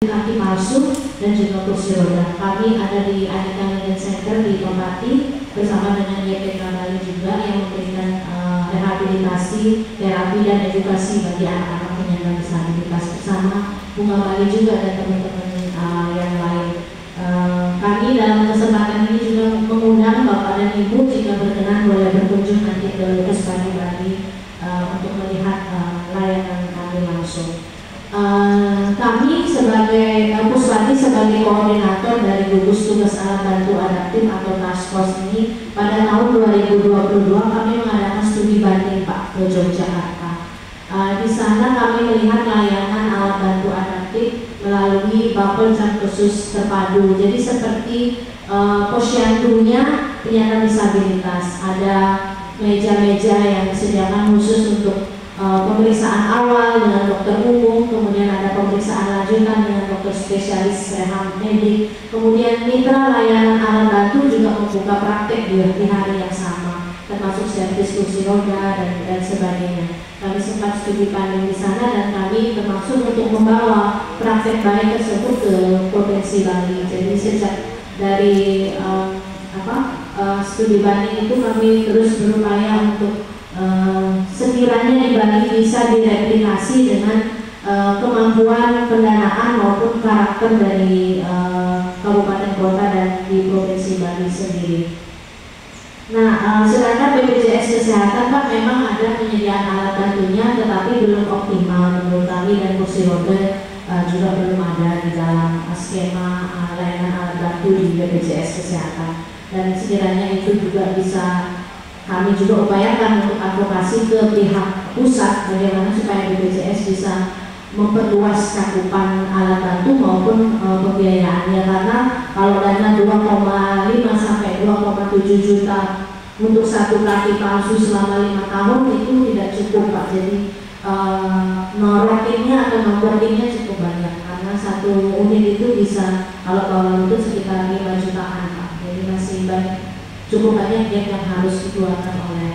kaki palsu dan juga kursi roda. Kami ada di Aneka Medical Center di Topati bersama dengan YPK Bali juga yang memberikan rehabilitasi, terapi dan edukasi bagi anak-anak penyandang disabilitas bersama Bunga Bali juga dan teman-teman yang lain. Kami dalam kesempatan ini juga mengundang Bapak dan Ibu jika berkenan boleh berkunjung nanti ke Lupus Bali untuk melihat layanan kami langsung. Kami sebagai Puswati sebagai koordinator dari gugus tugas alat bantu adaptif atau task force ini pada tahun 2022 kami mengadakan studi banding Pak ke Yogyakarta. Di sana kami melihat layanan alat bantu adaptif melalui bubble jam khusus terpadu. Jadi seperti posyandunya penyandang disabilitas, ada meja-meja yang disediakan khusus untuk pemeriksaan awal dengan dokter umum, kemudian ada pemeriksaan lanjutan dengan dokter spesialis rehab medik, kemudian mitra layanan alat bantu juga membuka praktek di hari yang sama, termasuk servis kursi roda dan sebagainya. Kami sempat studi banding di sana dan kami termasuk untuk membawa praktek baik tersebut ke Provinsi Bali. Jadi sejak dari studi banding itu kami terus berupaya untuk sekiranya di Bali bisa direplikasi dengan kemampuan pendanaan maupun karakter dari kabupaten kota dan di provinsi Bali sendiri. Nah, sedangkan BPJS Kesehatan Pak memang ada penyediaan alat bantunya, tetapi belum optimal menurut kami dan kursi roda juga belum ada di dalam skema layanan alat bantu di BPJS Kesehatan. Dan sekiranya itu juga bisa kami juga upayakan untuk advokasi ke pihak pusat bagaimana supaya BPJS bisa memperluas cakupan alat bantu maupun pembiayaannya, karena kalau dana 2,5 sampai 2,7 juta untuk satu kaki palsu selama 5 tahun itu tidak cukup Pak. Jadi norotinnya atau nomornya cukup banyak karena satu unit itu bisa kalau tahun itu sekitar 5 jutaan Pak. Jadi masih banyak, cukup banyak yang harus dikeluarkan oleh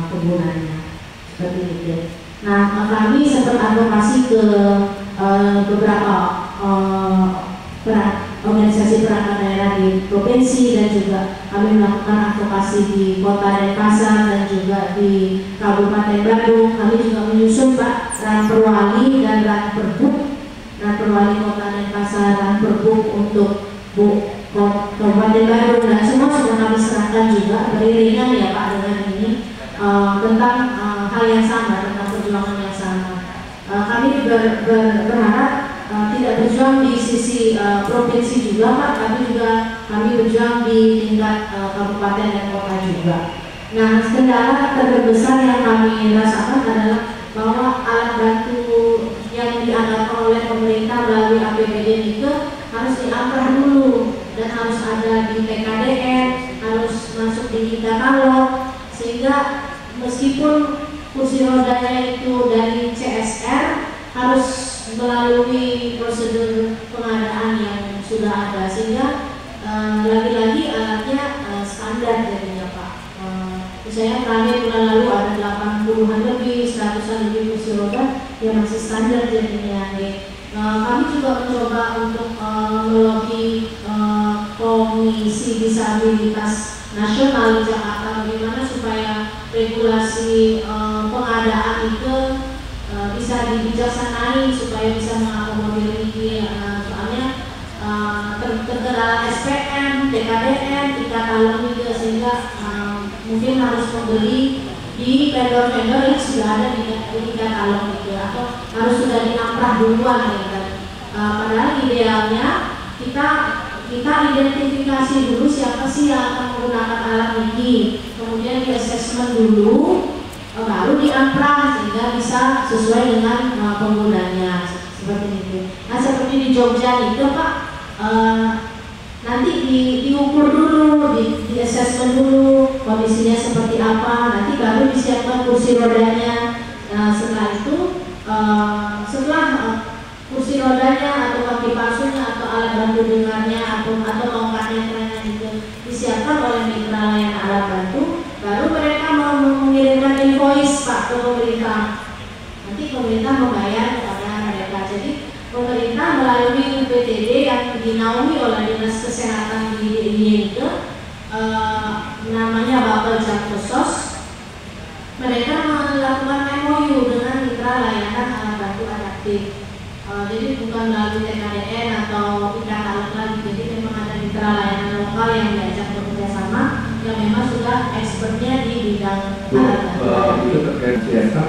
penggunanya seperti itu. Nah, kami sempat advokasi ke beberapa organisasi perangkat daerah di provinsi dan juga kami melakukan advokasi di Kota Denpasar dan juga di Kabupaten Bandung. Kami juga menyusun Pak Ranperwali dan Ranperbuk, Ranperwali Kota Denpasar, Ranperbuk untuk Kabupaten Bandung, dan semua sudah kami serahkan juga beriringan ya Pak dengan ini tentang hal yang sama, tentang perjuangan yang sama. Kami berharap tidak berjuang di sisi provinsi juga Pak, tapi juga kami berjuang di tingkat kabupaten dan kota juga. Nah, kendala terbesar yang kami rasakan adalah bahwa alat bantu yang dianggarkan oleh pemerintah melalui APBD itu harus diangkat dulu dan harus ada di TKDN, harus masuk di katalog, sehingga meskipun kursi rodanya itu dari CSR harus melalui prosedur pengadaan yang sudah ada, sehingga lagi-lagi alatnya standar jadinya Pak. Misalnya terakhir bulan lalu ada 80-an lebih, 100-an lebih kursi roda yang masih standar jadinya. Kami juga mencoba untuk melobi Komisi Disabilitas Nasional di Jakarta bagaimana supaya regulasi pengadaan itu bisa dibijaksanai supaya bisa mengakomodir ini, soalnya terkendala SPM, TKDN, katalog juga, sehingga mungkin harus membeli di vendor-vendor yang sudah ada di katalog itu, atau harus sudah diamprah duluan ya kan. Padahal idealnya kita identifikasi dulu siapa sih yang akan menggunakan alat ini, kemudian di assessment dulu, baru diamprah sehingga bisa sesuai dengan penggunanya seperti itu. Nah, seperti di Jogja itu Pak, nanti diukur dulu, di assessment dulu kondisinya seperti apa, nanti baru disiapkan kursi rodanya. Setelah itu setelah kursi rodanya atau kaki palsunya atau alat bantu dengarnya atau tongkatnya itu disiapkan oleh mitra layanan alat bantu, baru mereka mengirimkan invoice Pak ke pemerintah. Nanti pemerintah membayar kepada mereka. Jadi pemerintah melalui dinaungi oleh Dinas Kesehatan di DIY itu, namanya Bubble Jatusos. Mereka melakukan MOU dengan mitra layanan alat bantu adaptif. Jadi bukan melalui TKDN atau IKT lagi, jadi memang ada mitra layanan lokal yang diajak bekerja sama yang memang sudah expertnya di bidang alat bantu adaptif. Itu terkait CSR